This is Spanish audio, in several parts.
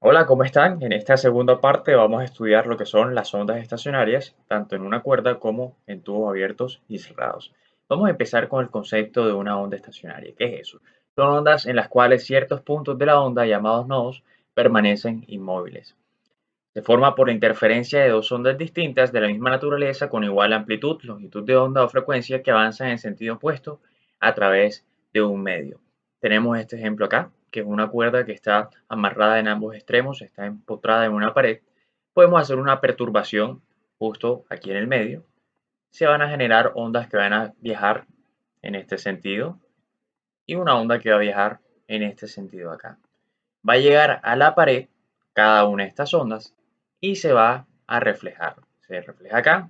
Hola, ¿cómo están? En esta segunda parte vamos a estudiar lo que son las ondas estacionarias, tanto en una cuerda como en tubos abiertos y cerrados. Vamos a empezar con el concepto de una onda estacionaria. ¿Qué es eso? Son ondas en las cuales ciertos puntos de la onda, llamados nodos, permanecen inmóviles. Se forma por interferencia de dos ondas distintas de la misma naturaleza con igual amplitud, longitud de onda o frecuencia que avanzan en sentido opuesto a través de un medio. Tenemos este ejemplo acá, que es una cuerda que está amarrada en ambos extremos, está empotrada en una pared. Podemos hacer una perturbación justo aquí en el medio. Se van a generar ondas que van a viajar en este sentido y una onda que va a viajar en este sentido acá. Va a llegar a la pared cada una de estas ondas y se va a reflejar. Se refleja acá,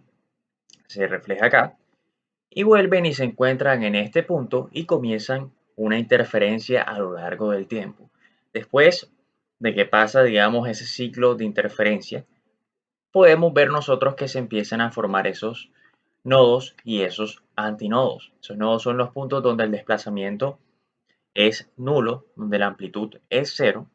se refleja acá y vuelven y se encuentran en este punto y comienzan una interferencia a lo largo del tiempo. Después de que pasa, digamos, ese ciclo de interferencia, podemos ver nosotros que se empiezan a formar esos nodos y esos antinodos. Esos nodos son los puntos donde el desplazamiento es nulo, donde la amplitud es cero,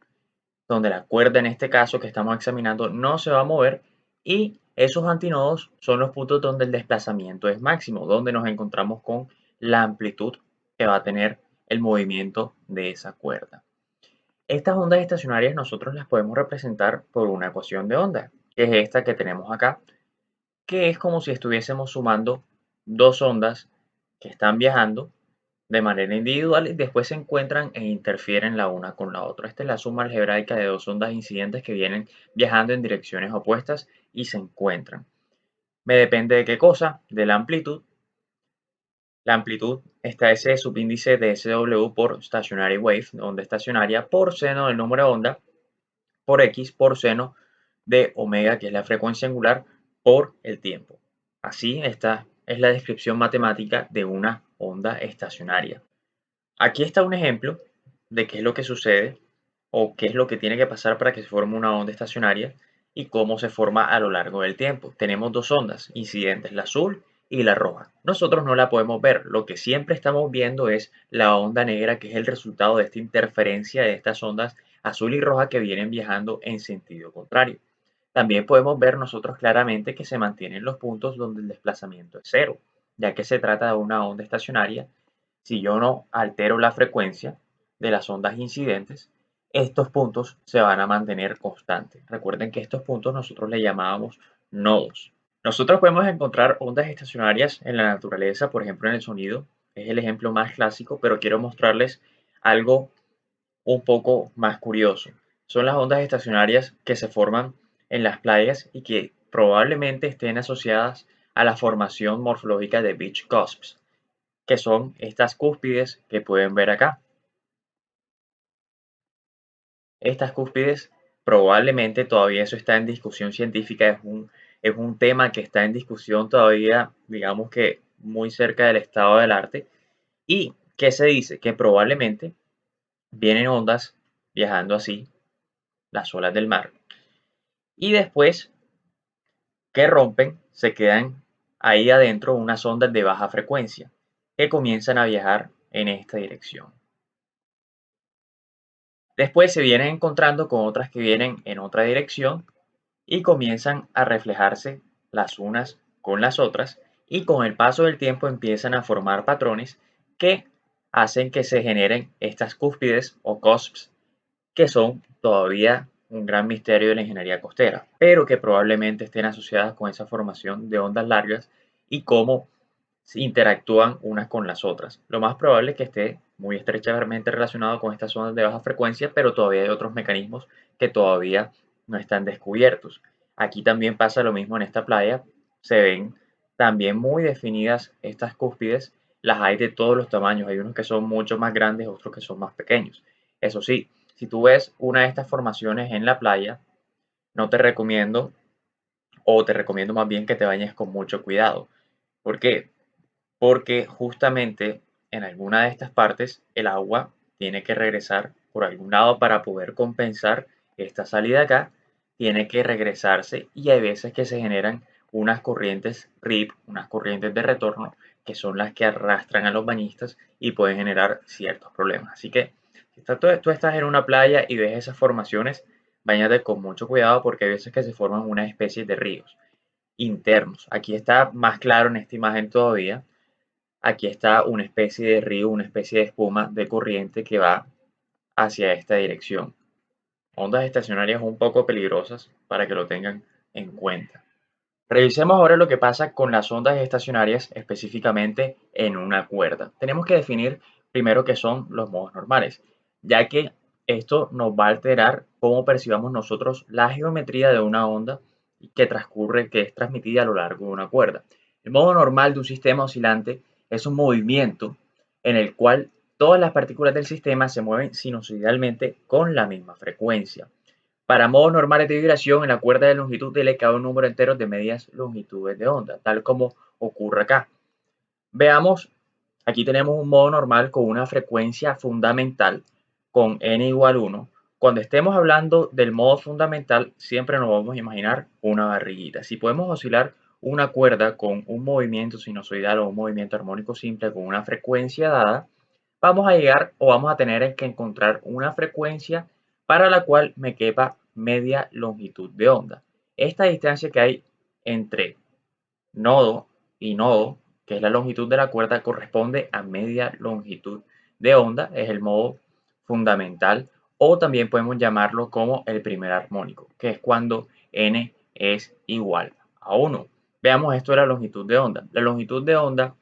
donde la cuerda en este caso que estamos examinando no se va a mover y esos antinodos son los puntos donde el desplazamiento es máximo, donde nos encontramos con la amplitud que va a tener el movimiento de esa cuerda. Estas ondas estacionarias nosotros las podemos representar por una ecuación de onda, que es esta que tenemos acá, que es como si estuviésemos sumando dos ondas que están viajando de manera individual y después se encuentran e interfieren la una con la otra. Esta es la suma algebraica de dos ondas incidentes que vienen viajando en direcciones opuestas y se encuentran. Me depende de qué cosa, de la amplitud. La amplitud está ese subíndice de SW por stationary wave, onda estacionaria, por seno del número de onda, por X, por seno de omega, que es la frecuencia angular, por el tiempo. Así, esta es la descripción matemática de una onda estacionaria. Aquí está un ejemplo de qué es lo que sucede o qué es lo que tiene que pasar para que se forme una onda estacionaria y cómo se forma a lo largo del tiempo. Tenemos dos ondas incidentes, la azul y la roja. Nosotros no la podemos ver, lo que siempre estamos viendo es la onda negra, que es el resultado de esta interferencia de estas ondas azul y roja que vienen viajando en sentido contrario. También podemos ver nosotros claramente que se mantienen los puntos donde el desplazamiento es cero, ya que se trata de una onda estacionaria. Si yo no altero la frecuencia de las ondas incidentes, estos puntos se van a mantener constantes. Recuerden que estos puntos nosotros le llamábamos nodos. Nosotros podemos encontrar ondas estacionarias en la naturaleza, por ejemplo en el sonido, es el ejemplo más clásico, pero quiero mostrarles algo un poco más curioso. Son las ondas estacionarias que se forman en las playas y que probablemente estén asociadas a la formación morfológica de beach cusps, que son estas cúspides que pueden ver acá. Estas cúspides probablemente todavía eso está en discusión científica, es un tema que está en discusión todavía, digamos que muy cerca del estado del arte. ¿Y qué se dice? Que probablemente vienen ondas viajando así, las olas del mar, y después que rompen, se quedan ahí adentro unas ondas de baja frecuencia que comienzan a viajar en esta dirección. Después se vienen encontrando con otras que vienen en otra dirección y comienzan a reflejarse las unas con las otras y con el paso del tiempo empiezan a formar patrones que hacen que se generen estas cúspides o cusps que son todavía un gran misterio de la ingeniería costera, pero que probablemente estén asociadas con esa formación de ondas largas y cómo interactúan unas con las otras. Lo más probable es que esté muy estrechamente relacionado con estas ondas de baja frecuencia, pero todavía hay otros mecanismos que todavía no están descubiertos. Aquí también pasa lo mismo en esta playa, se ven también muy definidas estas cúspides, las hay de todos los tamaños, hay unos que son mucho más grandes, otros que son más pequeños. Eso sí, si tú ves una de estas formaciones en la playa, no te recomiendo, o te recomiendo más bien que te bañes con mucho cuidado. ¿Por qué? Porque justamente en alguna de estas partes el agua tiene que regresar por algún lado para poder compensar esta salida acá, tiene que regresarse y hay veces que se generan unas corrientes RIP, unas corrientes de retorno, que son las que arrastran a los bañistas y pueden generar ciertos problemas. Así que si tú estás en una playa y ves esas formaciones, Báñate con mucho cuidado porque hay veces que se forman una especie de ríos internos. Aquí está más claro en esta imagen todavía. Aquí está una especie de río, una especie de espuma de corriente que va hacia esta dirección. Ondas estacionarias un poco peligrosas para que lo tengan en cuenta. Revisemos ahora lo que pasa con las ondas estacionarias específicamente en una cuerda. Tenemos que definir primero qué son los modos normales, ya que esto nos va a alterar cómo percibamos nosotros la geometría de una onda que transcurre, que es transmitida a lo largo de una cuerda. El modo normal de un sistema oscilante es un movimiento en el cual todas las partículas del sistema se mueven sinusoidalmente con la misma frecuencia. Para modos normales de vibración, en la cuerda de longitud L cabe un número entero de medias longitudes de onda, tal como ocurre acá. Veamos, aquí tenemos un modo normal con una frecuencia fundamental con n igual 1. Cuando estemos hablando del modo fundamental, siempre nos vamos a imaginar una barriguita. Si podemos oscilar una cuerda con un movimiento sinusoidal o un movimiento armónico simple con una frecuencia dada, vamos a llegar o vamos a tener que encontrar una frecuencia para la cual me quepa media longitud de onda. Esta distancia que hay entre nodo y nodo, que es la longitud de la cuerda, corresponde a media longitud de onda, es el modo fundamental, o también podemos llamarlo como el primer armónico, que es cuando n es igual a 1. Veamos esto de la longitud de onda. La longitud de onda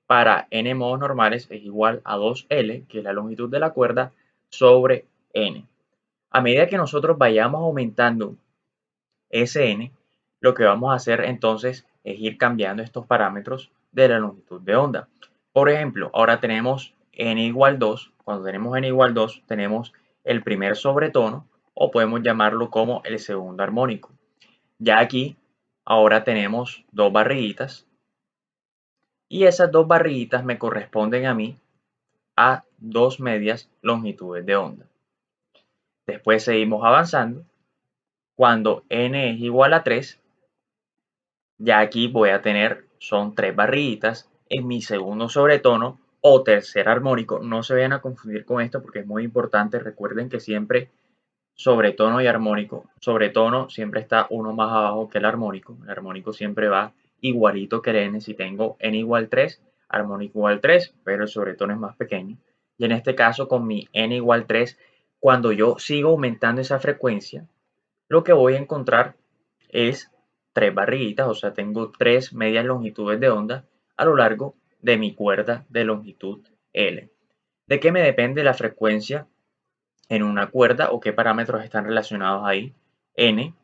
para n modos normales es igual a 2L, que es la longitud de la cuerda, sobre n. A medida que nosotros vayamos aumentando Sn, lo que vamos a hacer entonces es ir cambiando estos parámetros de la longitud de onda. Por ejemplo, ahora tenemos n igual 2. Cuando tenemos n igual 2, tenemos el primer sobretono o podemos llamarlo como el segundo armónico. Ya aquí, ahora tenemos dos barriguitas y esas dos barriguitas me corresponden a mí a dos medias longitudes de onda. Después seguimos avanzando. Cuando n es igual a 3, ya aquí voy a tener, son tres barriguitas en mi segundo sobretono o tercer armónico. No se vayan a confundir con esto porque es muy importante. Recuerden que siempre sobretono y armónico. Sobretono siempre está uno más abajo que el armónico. El armónico siempre va igualito que el n. Si tengo n igual 3, armónico igual 3, pero el sobretono es más pequeño. Y en este caso, con mi n igual 3, cuando yo sigo aumentando esa frecuencia, lo que voy a encontrar es tres barriguitas, o sea, tengo tres medias longitudes de onda a lo largo de mi cuerda de longitud L. ¿De qué me depende la frecuencia en una cuerda o qué parámetros están relacionados ahí? N,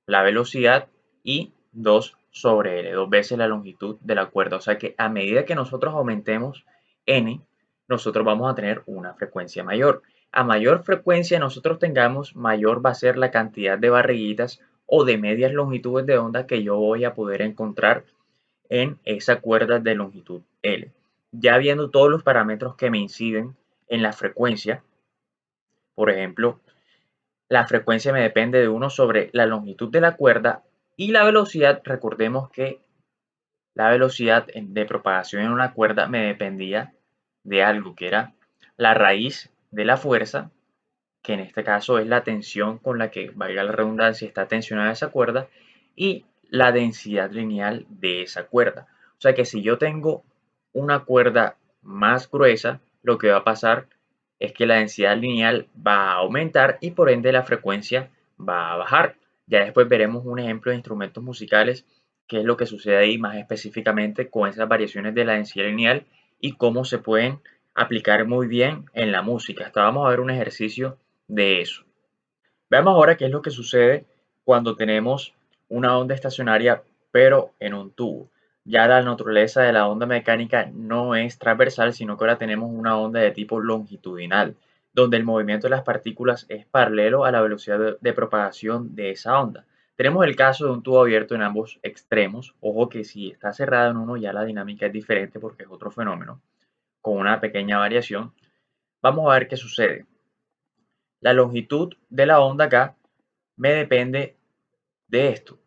la velocidad y 2 sobre L, dos veces la longitud de la cuerda. O sea que a medida que nosotros aumentemos N, nosotros vamos a tener una frecuencia mayor. A mayor frecuencia nosotros tengamos, mayor va a ser la cantidad de barriguitas o de medias longitudes de onda que yo voy a poder encontrar en esa cuerda de longitud L. Ya viendo todos los parámetros que me inciden en la frecuencia, por ejemplo, la frecuencia me depende de 1 sobre la longitud de la cuerda y la velocidad. Recordemos que la velocidad de propagación en una cuerda me dependía de algo que era la raíz de la fuerza, que en este caso es la tensión con la que, valga la redundancia, está tensionada esa cuerda, y la densidad lineal de esa cuerda. O sea que si yo tengo una cuerda más gruesa, lo que va a pasar es que la densidad lineal va a aumentar y por ende la frecuencia va a bajar. Ya después veremos un ejemplo de instrumentos musicales, qué es lo que sucede ahí más específicamente con esas variaciones de la densidad lineal y cómo se pueden aplicar muy bien en la música. Hasta vamos a ver un ejercicio de eso. Veamos ahora qué es lo que sucede cuando tenemos una onda estacionaria pero en un tubo. Ya la naturaleza de la onda mecánica no es transversal, sino que ahora tenemos una onda de tipo longitudinal, donde el movimiento de las partículas es paralelo a la velocidad de propagación de esa onda. Tenemos el caso de un tubo abierto en ambos extremos. Ojo que si está cerrado en uno ya la dinámica es diferente porque es otro fenómeno, con una pequeña variación. Vamos a ver qué sucede. La longitud de la onda acá me depende de esto.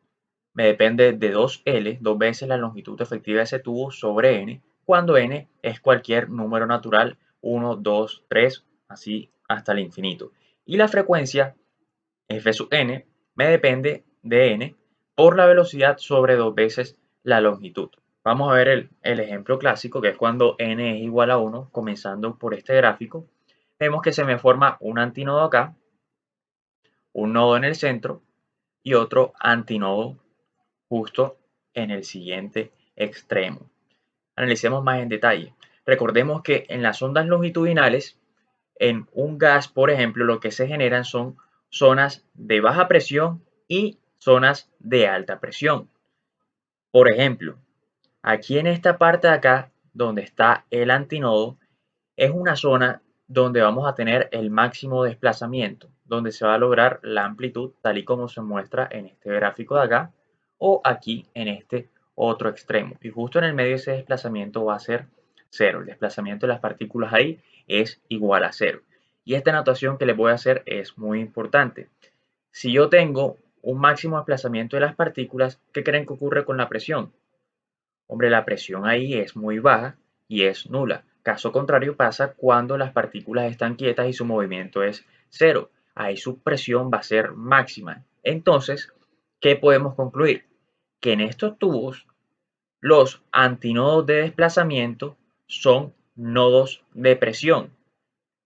Me depende de 2L, dos veces la longitud efectiva de ese tubo sobre n, cuando n es cualquier número natural, 1, 2, 3, así hasta el infinito. Y la frecuencia f sub n me depende de n por la velocidad sobre 2 veces la longitud. Vamos a ver el ejemplo clásico, que es cuando n es igual a 1, comenzando por este gráfico. Vemos que se me forma un antinodo acá, un nodo en el centro y otro antinodo justo en el siguiente extremo. Analicemos más en detalle. Recordemos que en las ondas longitudinales, en un gas, por ejemplo, lo que se generan son zonas de baja presión y zonas de alta presión. Por ejemplo, aquí en esta parte de acá, donde está el antinodo, es una zona donde vamos a tener el máximo desplazamiento, donde se va a lograr la amplitud tal y como se muestra en este gráfico de acá o aquí en este otro extremo. Y justo en el medio ese desplazamiento va a ser cero. El desplazamiento de las partículas ahí es igual a cero. Y esta notación que les voy a hacer es muy importante. Si yo tengo un máximo desplazamiento de las partículas, ¿qué creen que ocurre con la presión? Hombre, la presión ahí es muy baja y es nula. Caso contrario pasa cuando las partículas están quietas y su movimiento es cero. Ahí su presión va a ser máxima. Entonces, ¿qué podemos concluir? Que en estos tubos los antinodos de desplazamiento son nodos de presión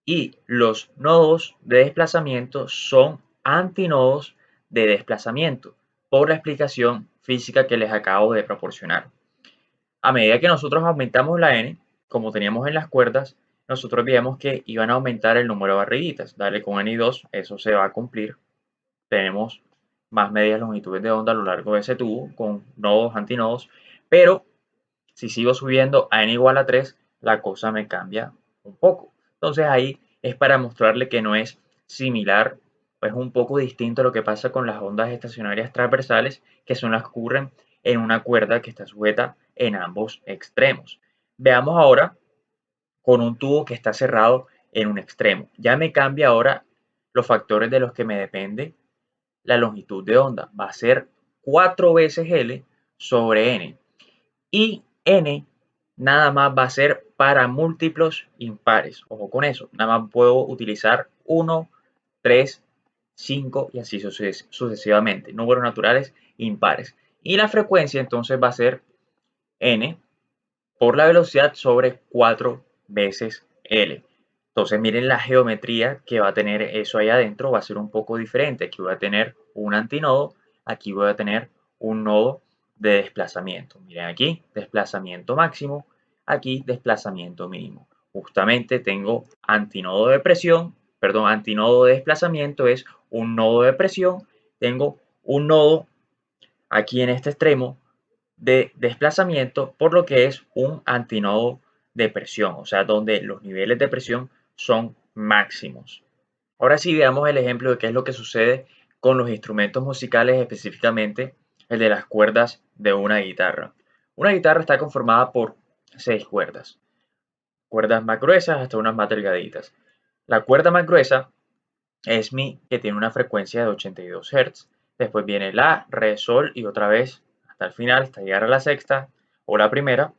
y los nodos de desplazamiento son antinodos de desplazamiento por la explicación física que les acabo de proporcionar. A medida que nosotros aumentamos la n, como teníamos en las cuerdas, nosotros veíamos que iban a aumentar el número de barriguitas. Dale con n y 2, eso se va a cumplir. Tenemos más medias longitudes de onda a lo largo de ese tubo con nodos, antinodos, pero si sigo subiendo a n igual a 3, la cosa me cambia un poco. Entonces ahí es para mostrarle que no es similar, es un poco distinto a lo que pasa con las ondas estacionarias transversales, que son las que ocurren en una cuerda que está sujeta en ambos extremos. Veamos ahora con un tubo que está cerrado en un extremo. Ya me cambia ahora los factores de los que me depende la longitud de onda. Va a ser 4 veces L sobre N. Y N nada más va a ser para múltiplos impares. Ojo con eso. Nada más puedo utilizar 1, 3, 5 y así sucesivamente. Números naturales impares. Y la frecuencia entonces va a ser N por la velocidad sobre 4 veces L. Entonces miren la geometría que va a tener eso ahí adentro, va a ser un poco diferente. Aquí voy a tener un antinodo, aquí voy a tener un nodo de desplazamiento. Miren aquí, desplazamiento máximo, aquí desplazamiento mínimo. Justamente tengo antinodo de presión, perdón, antinodo de desplazamiento es un nodo de presión, tengo un nodo aquí en este extremo de desplazamiento, por lo que es un antinodo de presión, o sea, donde los niveles de presión son máximos. Ahora sí veamos el ejemplo de qué es lo que sucede con los instrumentos musicales, específicamente el de las cuerdas de una guitarra. Una guitarra está conformada por 6 cuerdas más gruesas hasta unas más delgaditas. La cuerda más gruesa es Mi, que tiene una frecuencia de 82 Hz. Después viene La, Re, Sol y otra vez hasta el final, hasta llegar a la sexta o la primera,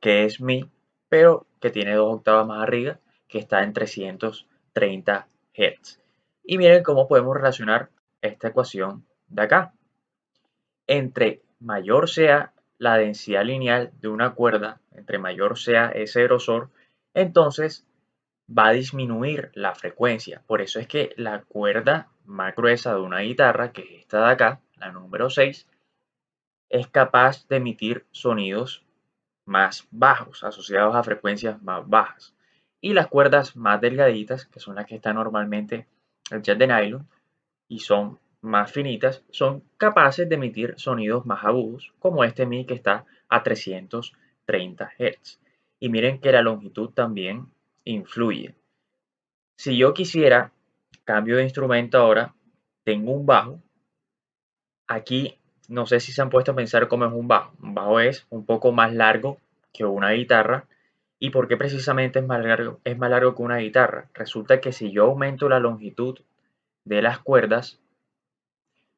que es Mi, pero que tiene 2 octavas más arriba, que está en 330 Hz. Y miren cómo podemos relacionar esta ecuación de acá. Entre mayor sea la densidad lineal de una cuerda, entre mayor sea ese grosor, entonces va a disminuir la frecuencia. Por eso es que la cuerda más gruesa de una guitarra, que es esta de acá, la número 6, es capaz de emitir sonidos más bajos, asociados a frecuencias más bajas. Y las cuerdas más delgaditas, que son las que están normalmente en el jet de nylon y son más finitas, son capaces de emitir sonidos más agudos, como este Mi que está a 330 Hz. Y miren que la longitud también influye. Si yo quisiera, cambio de instrumento ahora, tengo un bajo. Aquí no sé si se han puesto a pensar cómo es un bajo. Un bajo es un poco más largo que una guitarra. ¿Y por qué precisamente es más largo que una guitarra? Resulta que si yo aumento la longitud de las cuerdas,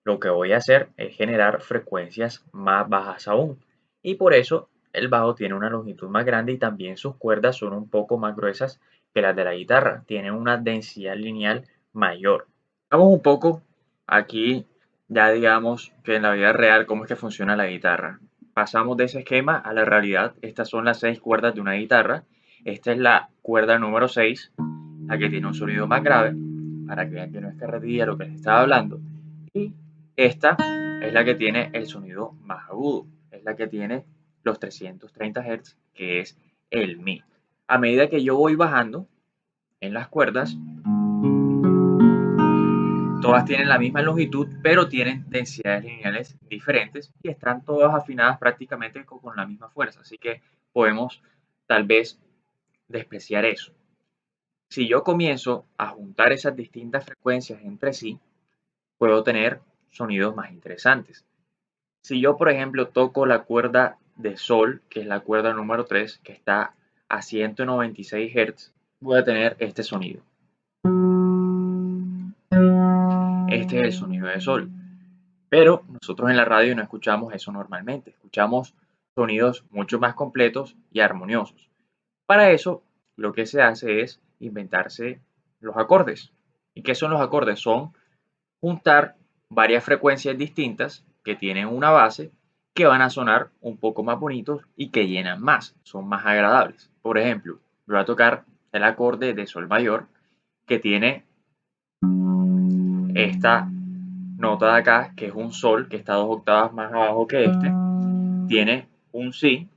lo que voy a hacer es generar frecuencias más bajas aún. Y por eso el bajo tiene una longitud más grande y también sus cuerdas son un poco más gruesas que las de la guitarra. Tienen una densidad lineal mayor. Vamos un poco aquí, ya digamos que en la vida real, cómo es que funciona la guitarra. Pasamos de ese esquema a la realidad. Estas son las 6 cuerdas de una guitarra. Esta es la cuerda número 6, la que tiene un sonido más grave, para que vean que no es carretilla lo que les estaba hablando. Y esta es la que tiene el sonido más agudo, es la que tiene los 330 Hz, que es el Mi. A medida que yo voy bajando en las cuerdas, todas tienen la misma longitud, pero tienen densidades lineales diferentes y están todas afinadas prácticamente con la misma fuerza. Así que podemos tal vez despreciar eso. Si yo comienzo a juntar esas distintas frecuencias entre sí, puedo tener sonidos más interesantes. Si yo, por ejemplo, toco la cuerda de sol, que es la cuerda número 3, que está a 196 Hz, voy a tener este sonido. Este es el sonido de sol. Pero nosotros en la radio no escuchamos eso normalmente, escuchamos sonidos mucho más completos y armoniosos. Para eso, lo que se hace es inventarse los acordes. ¿Y qué son los acordes? Son juntar varias frecuencias distintas que tienen una base que van a sonar un poco más bonitos y que llenan más, son más agradables. Por ejemplo, voy a tocar el acorde de sol mayor que tiene esta nota de acá, que es un sol, que está 2 octavas más abajo que este, tiene un si,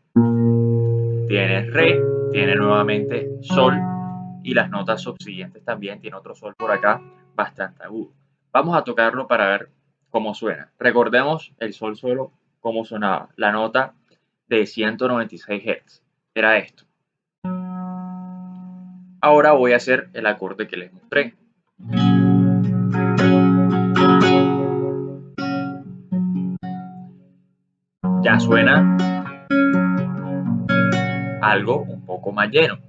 tiene re, tiene nuevamente sol y las notas subsiguientes también, tiene otro sol por acá bastante agudo. Vamos a tocarlo para ver cómo suena. Recordemos el sol solo, cómo sonaba. La nota de 196 Hz era esto. Ahora voy a hacer el acorde que les mostré. Ya suena algo un poco más lleno.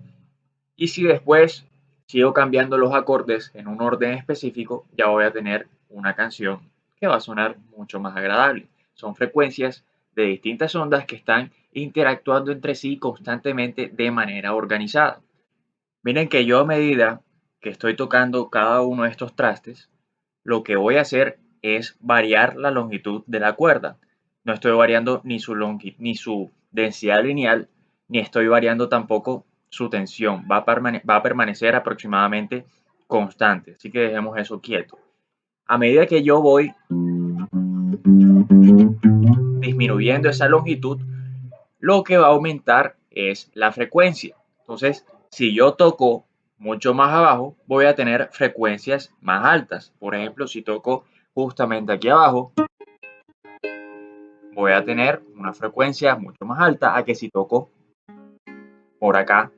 Y si después sigo cambiando los acordes en un orden específico, ya voy a tener una canción que va a sonar mucho más agradable. Son frecuencias de distintas ondas que están interactuando entre sí constantemente de manera organizada. Miren que yo a medida que estoy tocando cada uno de estos trastes, lo que voy a hacer es variar la longitud de la cuerda. No estoy variando ni su densidad lineal, ni estoy variando tampoco su tensión. Va a permanecer aproximadamente constante. Así que dejemos eso quieto. A medida que yo voy disminuyendo esa longitud, lo que va a aumentar es la frecuencia. Entonces, si yo toco mucho más abajo, voy a tener frecuencias más altas. Por ejemplo, si toco justamente aquí abajo, voy a tener una frecuencia mucho más alta a que si toco por acá,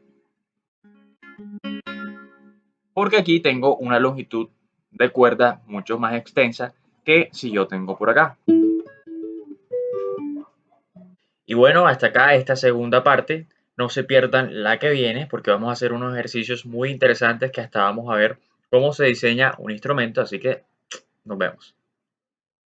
porque aquí tengo una longitud de cuerda mucho más extensa que si yo tengo por acá. Y bueno, hasta acá esta segunda parte. No se pierdan la que viene porque vamos a hacer unos ejercicios muy interesantes que hasta vamos a ver cómo se diseña un instrumento. Así que nos vemos.